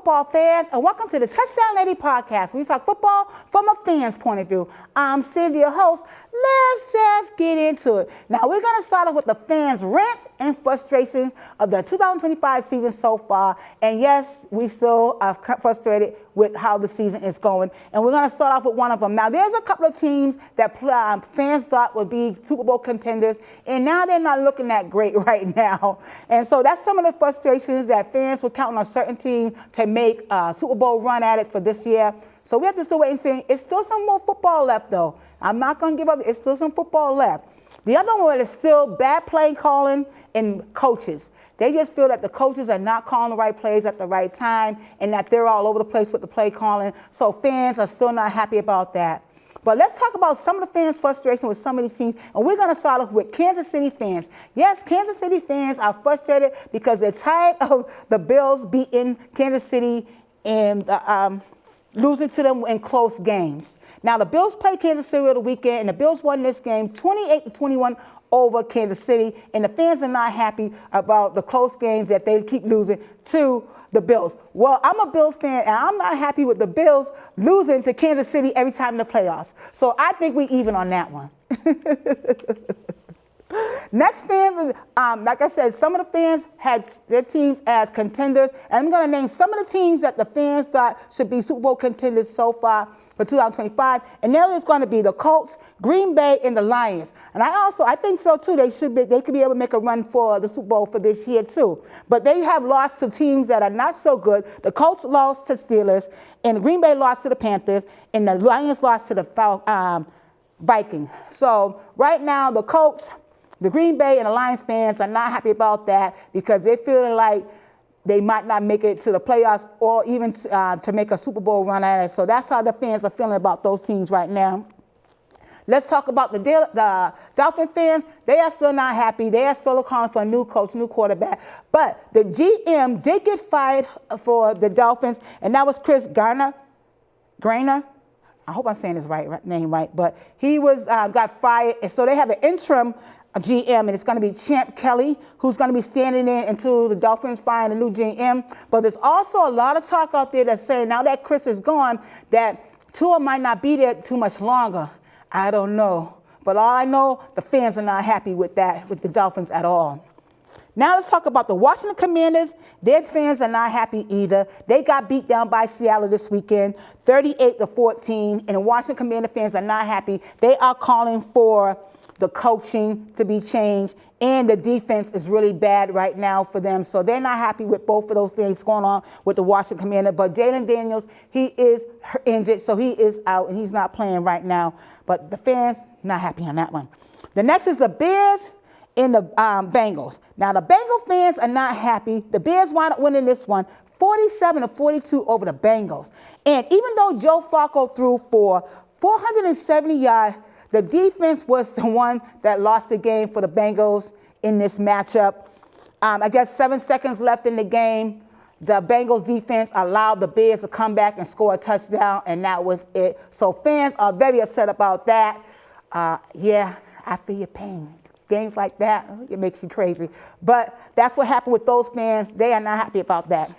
football fans, and welcome to the Touchdown Lady podcast. We talk football from a fan's point of view. I'm Cindy, your host. Let's just get into it. Now, we're going to start off with the fans' rant and frustrations of the 2025 season so far. And yes, we still are frustrated with how the season is going. And we're going to start off with one of them. Now, there's a couple of teams that fans thought would be Super Bowl contenders, and now they're not looking that great right now. And so that's some of the frustrations that fans were counting on certain teams to make a Super Bowl run at it for this year. So we have to still wait and see. It's still some more football left, though. I'm not going to give up. It's still some football left. The other one is still bad play calling and coaches. They just feel that the coaches are not calling the right plays at the right time and that they're all over the place with the play calling. So fans are still not happy about that. But let's talk about some of the fans' frustration with some of these teams. And we're going to start off with Kansas City fans. Yes, Kansas City fans are frustrated because they're tired of the Bills beating Kansas City and losing to them in close games. Now, the Bills played Kansas City over the weekend, and the Bills won this game 28-21 over Kansas City, and the fans are not happy about the close games that they keep losing to the Bills. Well, I'm a Bills fan, and I'm not happy with the Bills losing to Kansas City every time in the playoffs. So I think we even on that one. Next, fans, like I said, some of the fans had their teams as contenders, and I'm going to name some of the teams that the fans thought should be Super Bowl contenders so far for 2025, and there is going to be the Colts, Green Bay, and the Lions. And I think so too. They could be able to make a run for the Super Bowl for this year too. But they have lost to teams that are not so good. The Colts lost to Steelers, and Green Bay lost to the Panthers, and the Lions lost to the Vikings. So right now, the Colts, the Green Bay, and the Lions fans are not happy about that because they're feeling like they might not make it to the playoffs or even to make a Super Bowl run at it. So that's how the fans are feeling about those teams right now. Let's talk about the Dolphin fans. They are still not happy. They are still calling for a new coach, new quarterback. But the GM did get fired for the Dolphins, and that was Chris Greiner. I hope I'm saying his name right. But he got fired, and so they have an interim GM, and it's going to be Champ Kelly, who's going to be standing in until the Dolphins find a new GM. But there's also a lot of talk out there that's saying now that Chris is gone, that Tua might not be there too much longer. I don't know. But all I know, the fans are not happy with that, with the Dolphins at all. Now let's talk about the Washington Commanders. Their fans are not happy either. They got beat down by Seattle this weekend, 38-14, and the Washington Commander fans are not happy. They are calling for the coaching to be changed, and the defense is really bad right now for them. So they're not happy with both of those things going on with the Washington Commander. But Jalen Daniels, he is injured, so he is out, and he's not playing right now. But the fans, not happy on that one. The next is the Bears and the Bengals. Now, the Bengal fans are not happy. The Bears wound up winning this one 47-42 over the Bengals. And even though Joe Flacco threw for 470 yards, the defense was the one that lost the game for the Bengals in this matchup. I guess 7 seconds left in the game. The Bengals defense allowed the Bears to come back and score a touchdown, and that was it. So fans are very upset about that. Yeah, I feel your pain. Games like that, it makes you crazy. But that's what happened with those fans. They are not happy about that.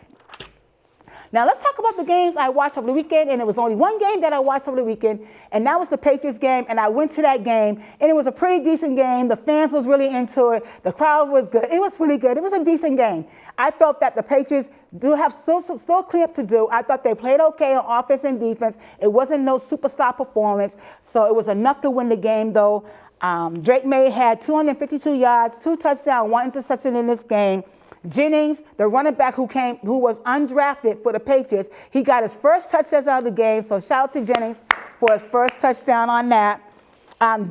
Now, let's talk about the games I watched over the weekend, and it was only one game that I watched over the weekend, and that was the Patriots game, and I went to that game, and it was a pretty decent game. The fans was really into it. The crowd was good. It was really good. It was a decent game. I felt that the Patriots do have still cleanup to do. I thought they played okay on offense and defense. It wasn't no superstar performance, so it was enough to win the game, though. Drake May had 252 yards, 2 touchdowns, 1 interception in this game. Jennings, the running back who was undrafted for the Patriots, he got his first touchdown out of the game. So shout out to Jennings for his first touchdown on that.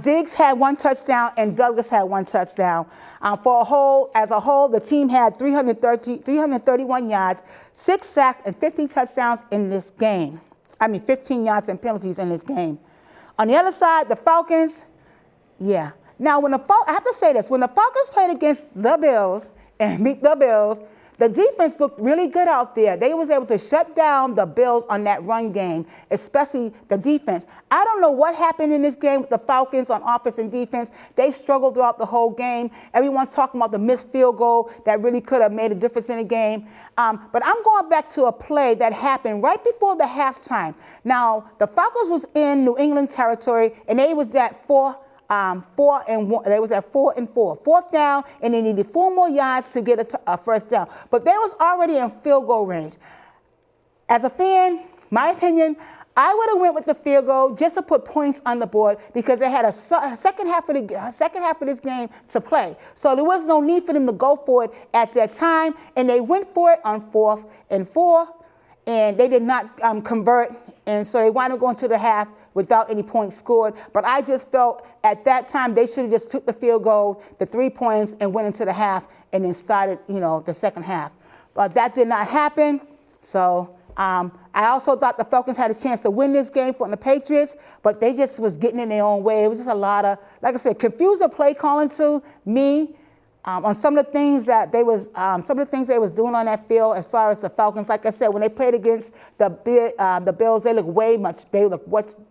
Diggs had 1 touchdown and Douglas had 1 touchdown. As a whole, the team had 331 yards, 6 sacks, and 15 touchdowns in this game. 15 yards and penalties in this game. On the other side, the Falcons, yeah. Now, I have to say this, when the Falcons played against the Bills and beat the Bills, The defense looked really good out there. They was able to shut down the Bills on that run game, especially the defense. I don't know what happened in this game with the Falcons on offense and defense. They struggled throughout the whole game. Everyone's talking about the missed field goal that really could have made a difference in the game. But I'm going back to a play that happened right before the halftime. Now, the Falcons was in New England territory, and they was at 4-1. They was at 4-4. Fourth down, and they needed 4 more yards to get a first down. But they was already in field goal range. As a fan, my opinion, I would have went with the field goal just to put points on the board because they had a second half of this game to play. So there was no need for them to go for it at that time, and they went for it on 4th and 4, and they did not convert, and so they wound up going to the half without any points scored. But I just felt at that time they should have just took the field goal, the 3 points, and went into the half and then started, the second half. But that did not happen. So I also thought the Falcons had a chance to win this game from the Patriots, but they just was getting in their own way. It was just a lot of, like I said, confusing play calling to me. On some of the things that they was doing on that field as far as the Falcons. Like I said, when they played against the Bills, they look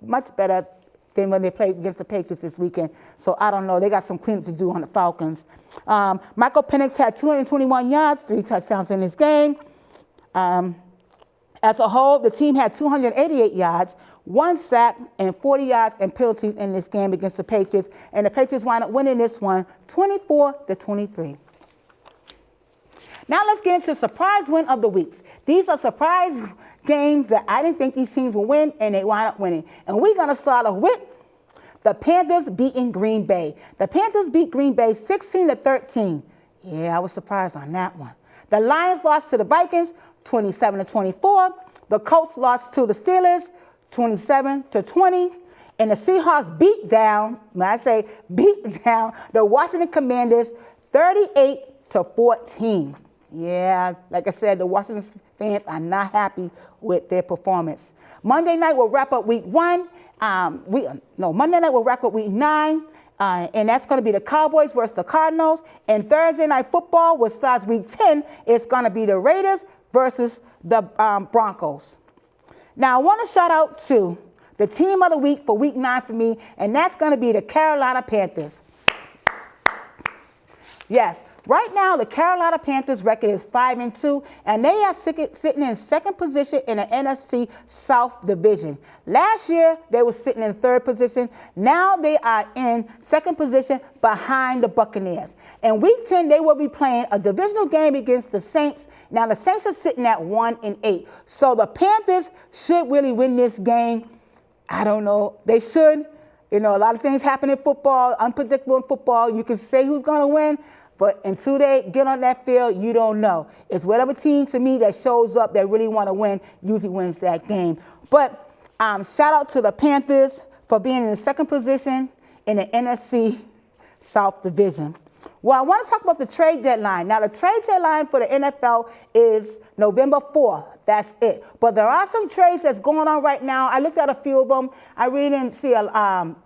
much better than when they played against the Patriots this weekend. So I don't know. They got some cleanup to do on the Falcons. Michael Penix had 221 yards, 3 touchdowns in this game. As a whole, the team had 288 yards, 1 sack, and 40 yards and penalties in this game against the Patriots. And the Patriots wound up winning this one 24-23. Now let's get into surprise win of the weeks. These are surprise games that I didn't think these teams would win, and they wound up winning. And we're going to start off with the Panthers beating Green Bay. The Panthers beat Green Bay 16-13. Yeah, I was surprised on that one. The Lions lost to the Vikings 27-24. The Colts lost to the Steelers 27-20. And the Seahawks beat down, when I say beat down, the Washington Commanders 38-14. Yeah, like I said, the Washington fans are not happy with their performance. Monday night will wrap up week 1. Monday night will wrap up week 9. And that's going to be the Cowboys versus the Cardinals. And Thursday night football, which starts week 10, it's going to be the Raiders versus the Broncos. Now, I want to shout out to the team of the week for week 9 for me, and that's going to be the Carolina Panthers. Yes, right now the Carolina Panthers record is 5-2, and they are sitting in second position in the NFC South Division. Last year, they were sitting in third position. Now they are in second position behind the Buccaneers. In week 10, they will be playing a divisional game against the Saints. Now, the Saints are sitting at 1-8. So the Panthers should really win this game. I don't know. They should. A lot of things happen in football, unpredictable in football. You can say who's going to win, but until they get on that field, you don't know. It's whatever team, to me, that shows up that really want to win usually wins that game. But shout out to the Panthers for being in the second position in the NFC South Division. Well, I want to talk about the trade deadline. Now, the trade deadline for the NFL is November 4th. That's it. But there are some trades that's going on right now. I looked at a few of them. I really didn't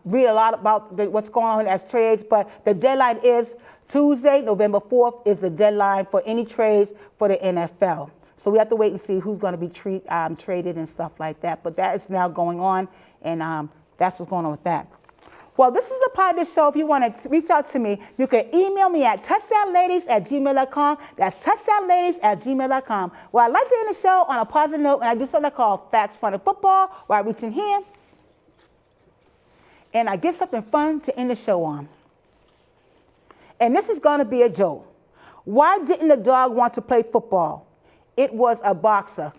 read a lot about what's going on as trades, but the deadline is Tuesday, November 4th is the deadline for any trades for the NFL. So we have to wait and see who's going to be traded and stuff like that. But that is now going on, and that's what's going on with that. Well, this is the part of the show. If you want to reach out to me, you can email me at touchdownladies@gmail.com. That's touchdownladies@gmail.com. Well, I'd like to end the show on a positive note, and I do something called Facts, Fun, and Football, where I reach in here, and I get something fun to end the show on. And this is going to be a joke. Why didn't the dog want to play football? It was a boxer.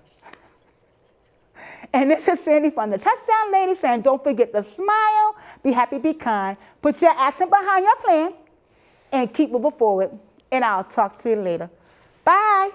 And this is Sandy from the Touchdown Ladies saying, don't forget to smile, be happy, be kind, put your action behind your plan, and keep moving forward. And I'll talk to you later. Bye.